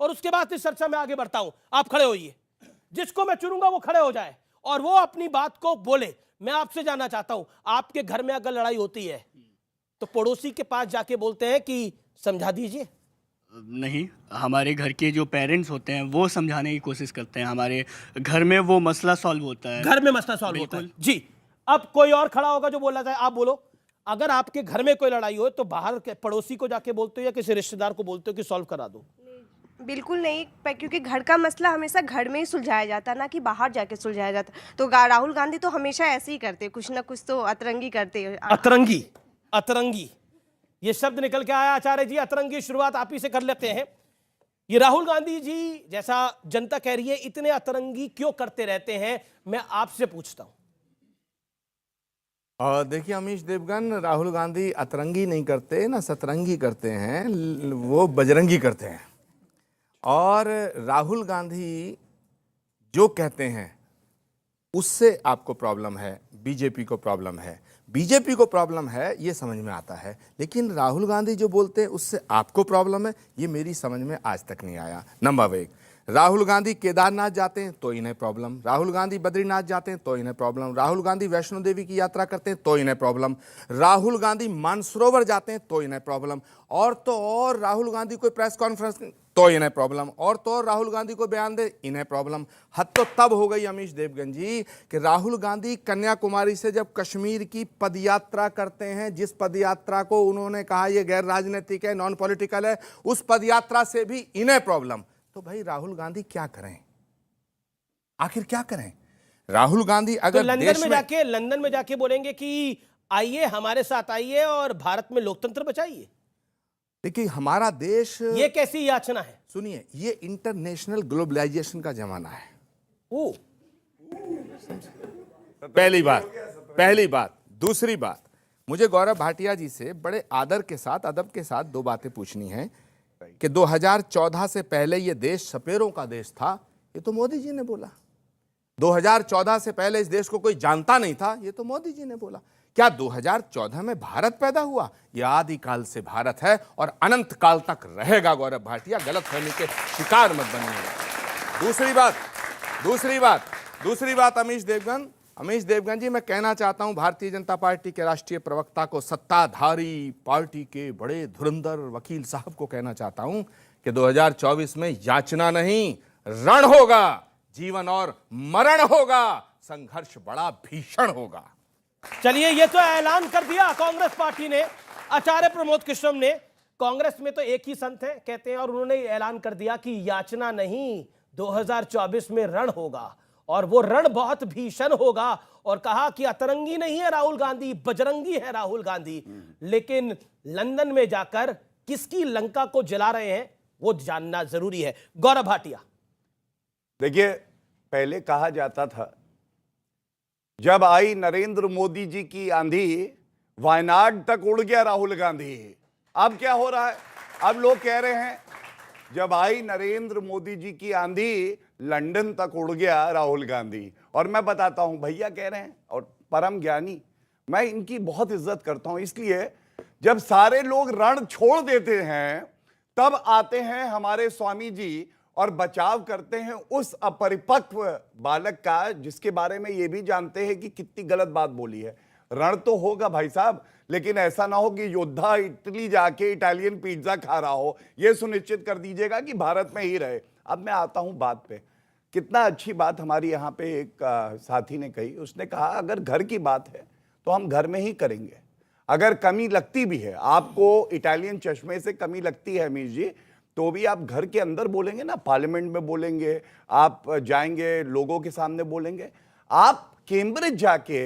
और उसके बाद इस चर्चा में आगे बढ़ता हूं। आप खड़े होइए, जिसको मैं चुनूंगा वो खड़े हो जाए और वो अपनी बात को बोले। मैं आपसे जानना चाहता हूं, आपके घर में अगर लड़ाई होती है तो पड़ोसी के पास जाके बोलते हैं कि समझा दीजिए? नहीं, हमारे घर के जो पेरेंट्स होते हैं वो समझाने की कोशिश करते हैं, हमारे घर में वो मसला सॉल्व होता है। घर में मसला सॉल्व होता है जी। अब कोई और खड़ा होगा जो बोलना चाहे, आप बोलो। अगर आपके घर में कोई लड़ाई हो तो बाहर के पड़ोसी को जाके बोलते हो या किसी रिश्तेदार को बोलते हो कि सॉल्व करा दो? बिल्कुल नहीं, क्योंकि घर का मसला हमेशा घर में ही सुलझाया जाता है, ना कि बाहर जाके सुलझाया जाता। तो राहुल गांधी तो हमेशा ऐसे ही करते, कुछ ना कुछ तो अतरंगी करते। अतरंगी, अतरंगी ये शब्द निकल के आया आचार्य जी। अतरंगी शुरुआत आप ही से कर लेते हैं। ये राहुल गांधी जी, जैसा जनता कह रही है, इतने अतरंगी क्यों करते रहते हैं, मैं आपसे पूछता हूं। देखिए अमीश देवगन, राहुल गांधी अतरंगी नहीं करते ना सतरंगी करते हैं, वो बजरंगी करते हैं। और राहुल गांधी जो कहते हैं उससे आपको प्रॉब्लम है, बीजेपी को प्रॉब्लम है। बीजेपी को प्रॉब्लम है ये समझ में आता है, लेकिन राहुल गांधी जो बोलते हैं उससे आपको प्रॉब्लम है, ये मेरी समझ में आज तक नहीं आया। नंबर एक, राहुल गांधी केदारनाथ जाते हैं तो इन्हें प्रॉब्लम, राहुल गांधी बद्रीनाथ जाते हैं तो इन्हें प्रॉब्लम, राहुल गांधी वैष्णो देवी की यात्रा करते हैं तो इन्हें प्रॉब्लम, राहुल गांधी मानसरोवर जाते हैं तो इन्हें प्रॉब्लम, और तो और राहुल गांधी कोई प्रेस कॉन्फ्रेंस तो इन्हें प्रॉब्लम, और तो और राहुल गांधी को बयान दे इन्हें प्रॉब्लम। हद तो तब हो गई अमीश देवगन जी कि राहुल गांधी कन्याकुमारी से जब कश्मीर की पदयात्रा करते हैं, जिस पदयात्रा को उन्होंने कहा यह गैर राजनीतिक है, नॉन पॉलिटिकल है, उस पदयात्रा से भी इन्हें प्रॉब्लम। तो भाई राहुल गांधी क्या करें, आखिर क्या करें? राहुल गांधी अगर तो लंदन में जाके बोलेंगे कि आइए हमारे साथ आइए और भारत में लोकतंत्र बचाइए। देखिए हमारा देश, ये कैसी याचना है? सुनिए, ये इंटरनेशनल ग्लोबलाइजेशन का जमाना है। ओ, पहली बात। दूसरी बात, मुझे गौरव भाटिया जी से बड़े आदर के साथ, अदब के साथ दो बातें पूछनी है कि 2014 से पहले ये देश सपेरों का देश था, ये तो मोदी जी ने बोला। 2014 से पहले इस देश को कोई जानता नहीं था, ये तो मोदी जी ने बोला। क्या 2014 में भारत पैदा हुआ? यह आदिकाल से भारत है और अनंत काल तक रहेगा। गौरव भाटिया, गलतफहमी के शिकार मत बनिएगा। दूसरी बात अमीश देवगन जी, मैं कहना चाहता हूं भारतीय जनता पार्टी के राष्ट्रीय प्रवक्ता को, सत्ताधारी पार्टी के बड़े धुरंधर वकील साहब को कहना चाहता हूं कि 2024 में याचना नहीं, रण होगा, जीवन और मरण होगा, संघर्ष बड़ा भीषण होगा। चलिए, ये तो ऐलान कर दिया कांग्रेस पार्टी ने, आचार्य प्रमोद कृष्णम ने। कांग्रेस में तो एक ही संत है कहते हैं, और उन्होंने ऐलान कर दिया कि याचना नहीं, 2024 में रण होगा, और वो रण बहुत भीषण होगा। और कहा कि अतरंगी नहीं है राहुल गांधी, बजरंगी है राहुल गांधी। लेकिन लंदन में जाकर किसकी लंका को जला रहे हैं वो जानना जरूरी है। गौरव भाटिया, देखिए, पहले कहा जाता था जब आई नरेंद्र मोदी जी की आंधी, वायनाड तक उड़ गया राहुल गांधी। अब क्या हो रहा है? अब लोग कह रहे हैं जब आई नरेंद्र मोदी जी की आंधी, लंदन तक उड़ गया राहुल गांधी। और मैं बताता हूं, भैया कह रहे हैं और परम ज्ञानी, मैं इनकी बहुत इज्जत करता हूं, इसलिए जब सारे लोग रण छोड़ देते हैं तब आते हैं हमारे स्वामी जी और बचाव करते हैं उस अपरिपक्व बालक का, जिसके बारे में ये भी जानते हैं कि कितनी गलत बात बोली है। रण तो होगा भाई साहब, लेकिन ऐसा ना हो कि योद्धा इटली जाके इटालियन पिज्जा खा रहा हो। यह सुनिश्चित कर दीजिएगा कि भारत में ही रहे। अब मैं आता हूं बात पे। कितना अच्छी बात हमारी यहाँ पे एक साथी ने कही। उसने कहा अगर घर की बात है तो हम घर में ही करेंगे, अगर कमी लगती भी है, आपको इटालियन चश्मे से कमी लगती है अमीर जी, तो भी आप घर के अंदर बोलेंगे ना, पार्लियामेंट में बोलेंगे, आप जाएंगे लोगों के सामने बोलेंगे। आप कैम्ब्रिज जाके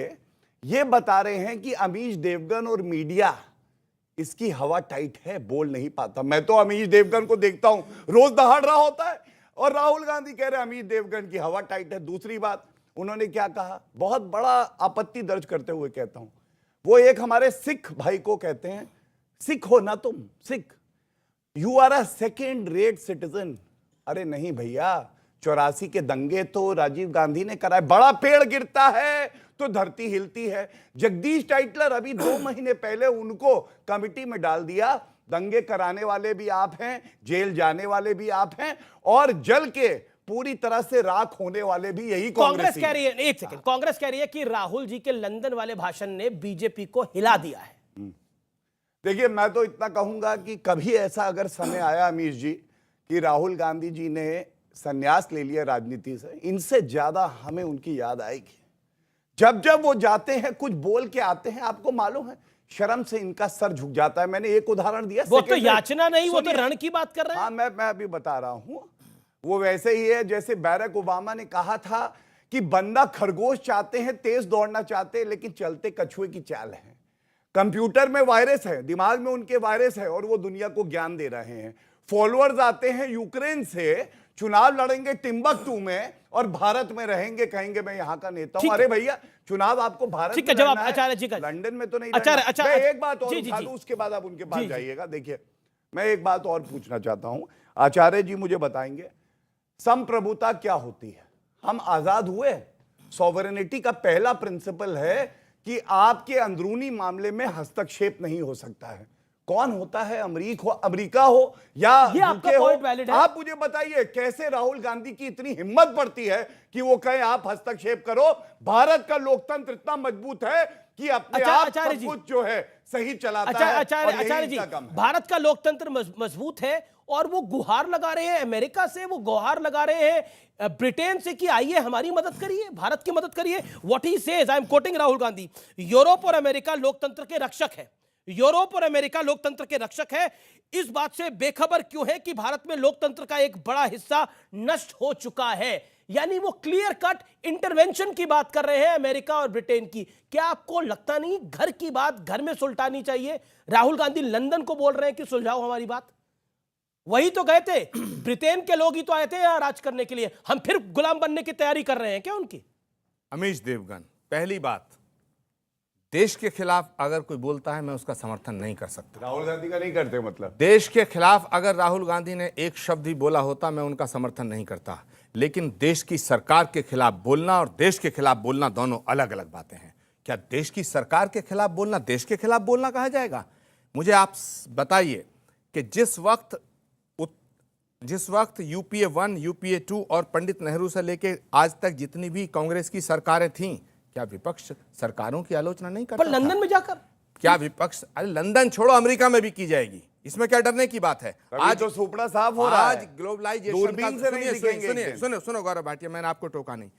ये बता रहे हैं कि अमीश देवगन और मीडिया इसकी हवा टाइट है, बोल नहीं पाता। मैं तो अमीश देवगन को देखता हूं, रोज दहाड़ रहा होता है, और राहुल गांधी कह रहे हैं अमीश देवगन की हवा टाइट है। दूसरी बात, उन्होंने क्या कहा, बहुत बड़ा आपत्ति दर्ज करते हुए कहता हूं, वो एक हमारे सिख भाई को कहते हैं, सिख हो ना तुम, Sikh, you are a second rate citizen. अरे नहीं भैया, 84 के दंगे तो राजीव गांधी ने कराए। बड़ा पेड़ गिरता है तो धरती हिलती है। जगदीश टाइटलर अभी 2 महीने पहले उनको कमिटी में डाल दिया। दंगे कराने वाले भी आप हैं, जेल जाने वाले भी आप हैं, और जल के पूरी तरह से राख होने वाले भी यही कांग्रेस कांग्रेसी कह रही है, एक सेकंड, कांग्रेस कह रही है कि राहुल जी के लंदन वाले भाषण ने बीजेपी को हिला दिया है। देखिए, मैं तो इतना कहूंगा कि कभी ऐसा अगर समय आया अमीश जी कि राहुल गांधी जी ने संन्यास ले लिया राजनीति से, इनसे ज्यादा हमें उनकी याद आएगी। जब जब वो जाते हैं, कुछ बोल के आते हैं, आपको मालूम है शर्म से इनका सर झुक जाता है। मैंने एक उदाहरण दिया, वो तो याचना नहीं, वो तो सुनिए। रण की बात कर रहे हैं। हाँ, मैं अभी बता रहा हूं। वो वैसे ही है जैसे बैरक ओबामा ने कहा था कि बंदा खरगोश चाहते हैं, तेज दौड़ना चाहते हैं, लेकिन चलते कछुए की चाल है। कंप्यूटर में वायरस है, दिमाग में उनके वायरस है, और वो दुनिया को ज्ञान दे रहे हैं। फॉलोअर्स आते हैं यूक्रेन से, चुनाव लड़ेंगे टिम्बकटू में, और भारत में रहेंगे, कहेंगे मैं यहाँ का नेता हूं। अरे भैया, चुनाव आपको भारत ठीक में है, जवाब लड़ना है, आचार्य जी का। लंदन में तो नहीं आचार्य, लड़ना। आचार्य, मैं एक बात और जी, जी, उठा जी। दूं, उसके बाद आप उनके पास जी, जी। जाइएगा। देखिए, मैं एक बात और पूछना चाहता हूं, आचार्य जी मुझे बताएंगे संप्रभुता क्या होती है? हम आजाद हुए। सॉवरेनिटी का पहला प्रिंसिपल है कि आपके अंदरूनी मामले में हस्तक्षेप नहीं हो सकता है। कौन होता है? अमेरिका हो या ये आपका UK हो? पॉइंट वैलिड है। आप मुझे बताइए, कैसे राहुल गांधी की इतनी हिम्मत पड़ती है कि वो कहें आप हस्तक्षेप करो? भारत का लोकतंत्र इतना मजबूत है कि अपने आप आचार्य सब जी। कुछ जो है सही चलाता है, और यही आचार्य जी, इनका काम है। भारत का लोकतंत्र मजबूत है, और वो गुहार लगा रहे हैं अमेरिका से, वो गुहार लगा रहे हैं ब्रिटेन से कि आइए हमारी मदद करिए, भारत की मदद करिए। What he says, I am quoting Rahul Gandhi, Europe और अमेरिका लोकतंत्र के रक्षक है। यूरोप और अमेरिका लोकतंत्र के रक्षक है। इस बात से बेखबर क्यों है कि भारत में लोकतंत्र का एक बड़ा हिस्सा नष्ट हो चुका है? यानी वो क्लियर कट इंटरवेंशन की बात कर रहे हैं अमेरिका और ब्रिटेन की। क्या आपको लगता नहीं घर की बात घर में सुलटानी चाहिए? राहुल गांधी लंदन को बोल रहे हैं कि सुलझाओ हमारी बात। वही तो गए थे, ब्रिटेन के लोग ही तो आए थे यहां राज करने के लिए। हम फिर गुलाम बनने की तैयारी कर रहे हैं क्या उनकी? अमीश देवगन, पहली बात, देश के खिलाफ अगर कोई बोलता है मैं उसका समर्थन नहीं कर सकता। राहुल गांधी का नहीं करते मतलब? देश के खिलाफ अगर राहुल गांधी ने एक शब्द भी बोला होता मैं उनका समर्थन नहीं करता। लेकिन देश की सरकार के खिलाफ बोलना और देश के खिलाफ बोलना दोनों अलग अलग बातें हैं। क्या देश की सरकार के खिलाफ बोलना देश के खिलाफ बोलना कहा जाएगा? मुझे आप बताइए कि जिस वक्त यूपीए 1, यूपीए 2 और पंडित नेहरू से लेकर आज तक जितनी भी कांग्रेस की सरकारें थीं, क्या विपक्ष सरकारों की आलोचना नहीं करता पर लंदन था? में जाकर क्या विपक्ष, अरे लंदन छोड़ो, अमेरिका में भी की जाएगी, इसमें क्या डरने की बात है? आज तो सुपड़ा साफ हो रहा है। आज ग्लोबलाइजेशन दूरबीन से नहीं दिखेंगे एक दिन। सुनो गौरव भाटिया, मैंने आपको टोका नहीं।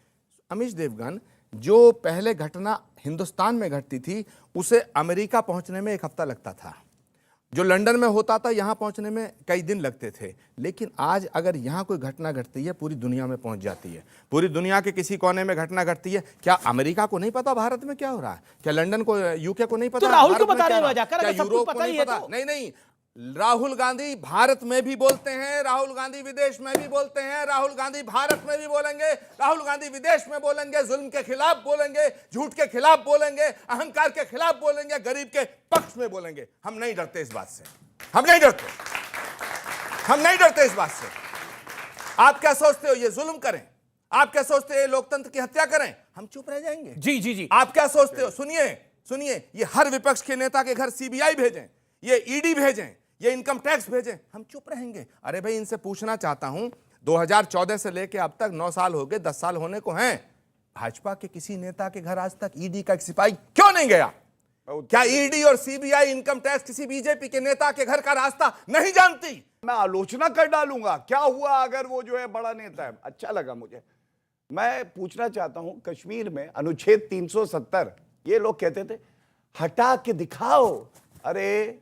अमीश देवगन, जो पहले घटना हिंदुस्तान में घटती थी उसे अमेरिका पहुंचने में 1 हफ्ता लगता था। जो लंदन में होता था यहां पहुंचने में कई दिन लगते थे। लेकिन आज अगर यहां कोई घटना घटती है पूरी दुनिया में पहुंच जाती है। पूरी दुनिया के किसी कोने में घटना घटती है, क्या अमेरिका को नहीं पता भारत में क्या हो रहा है? क्या लंदन को, यूके को नहीं पता? तो राहुल को भारत में बता क्या रहे हो हैं रहा है? जाकर, क्या अगर सबको यूरोप को पता ही नहीं है पता? तो? नहीं, राहुल गांधी भारत में भी बोलते हैं, राहुल गांधी विदेश में भी बोलते हैं, राहुल गांधी भारत में भी बोलेंगे, राहुल गांधी विदेश में बोलेंगे, जुल्म के खिलाफ बोलेंगे, झूठ के खिलाफ बोलेंगे, अहंकार के खिलाफ बोलेंगे, गरीब के पक्ष में बोलेंगे। हम नहीं डरते इस बात से, हम नहीं डरते, हम नहीं डरते इस बात से। आप क्या सोचते हो ये जुल्म करें? आप क्या सोचते हो ये लोकतंत्र की हत्या करें? हम चुप रह जाएंगे? जी जी जी। आप क्या सोचते हो? सुनिए, ये हर विपक्ष के नेता के घर सीबीआई भेजें, ये ईडी भेजें, ये इनकम टैक्स भेजें, हम चुप रहेंगे? अरे भाई, इनसे पूछना चाहता हूं, 2014 से लेके अब तक 9 साल हो गए, 10 साल होने को हैं, भाजपा के किसी नेता के घर आज तक ईडी का एक सिपाही क्यों नहीं गया? क्या ईडी और सीबीआई, इनकम टैक्स किसी बीजेपी के नेता के घर का रास्ता नहीं जानती? मैं आलोचना कर डालूंगा, क्या हुआ अगर वो जो है बड़ा नेता है? अच्छा लगा मुझे। मैं पूछना चाहता हूं, कश्मीर में अनुच्छेद 370, ये लोग कहते थे हटा के दिखाओ। अरे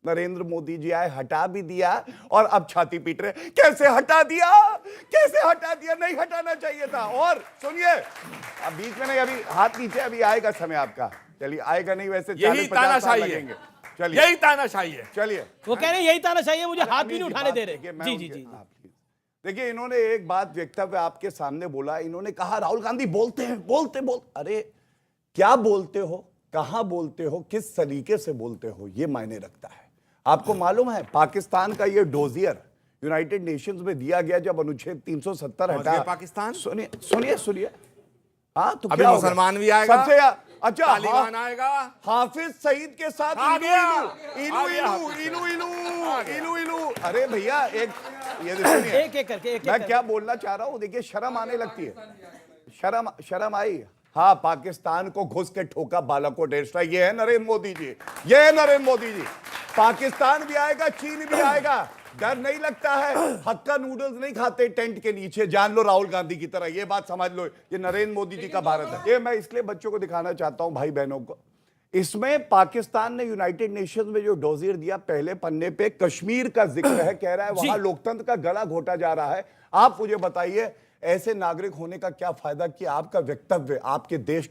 नरेंद्र मोदी जी आए, हटा भी दिया, और अब छाती पीट रहे कैसे हटा दिया, कैसे हटा दिया, नहीं हटाना चाहिए था। और सुनिए, अब बीच में नहीं, अभी हाथ नीचे, अभी आएगा समय आपका। चलिए, आएगा नहीं वैसे, यही 40-50 साल तानाशाही है, लगेंगे। चलिए, यही तानाशाही है। चलिए। वो कह रहे हैं यही ताना चाहिए, मुझे हाथ भी नहीं उठाने दे रहे। देखिए, मैं जी जी उनके- जी। हाँ, प्लीज। देखिए, इन्होंने एक बात वक्तव्य आपके सामने बोला। इन्होंने कहा राहुल गांधी बोलते हैं, बोलते। अरे क्या बोलते हो, कहां बोलते हो, किस तरीके से बोलते हो, ये मायने रखता है। आपको मालूम है पाकिस्तान का ये डोजियर यूनाइटेड नेशंस में दिया गया जब अनुच्छेद 370 हटा। पाकिस्तान, सुनिए, हाँ, तो अभी क्या होगा? मुसलमान भी आएगा। सबसे अच्छा, तालिबान आएगा। हाफिज सईद के साथ आ गया। इलू आ गया इलू हाफिज। इलू इलू आ गया। इलू इलू। अरे भैया ये सुनिए, एक एक करके एक मैं एक क्या बोलना चाह रहा हूं, देखिए शर्म आने लगती है। शर्म आई। हाँ, पाकिस्तान को घुस के ठोका बालाकोट एयर स्ट्राइक। ये है नरेंद्र मोदी जी, ये है नरेंद्र मोदी जी। पाकिस्तान भी आएगा, चीन भी आएगा, डर नहीं लगता है। हक्का नूडल्स नहीं खाते टेंट के नीचे, जान लो राहुल गांधी की तरह। ये बात समझ लो, ये नरेंद्र मोदी जी का भारत है। ये मैं इसलिए बच्चों को दिखाना चाहता हूं, भाई बहनों को। इसमें पाकिस्तान ने यूनाइटेड नेशंस में जो डोजियर दिया, पहले पन्ने पे कश्मीर का जिक्र है, कह रहा है वहां लोकतंत्र का गला घोटा जा रहा है। आप मुझे बताइए, ऐसे नागरिक होने का क्या फायदा कि आपका वक्तव्य आपके देश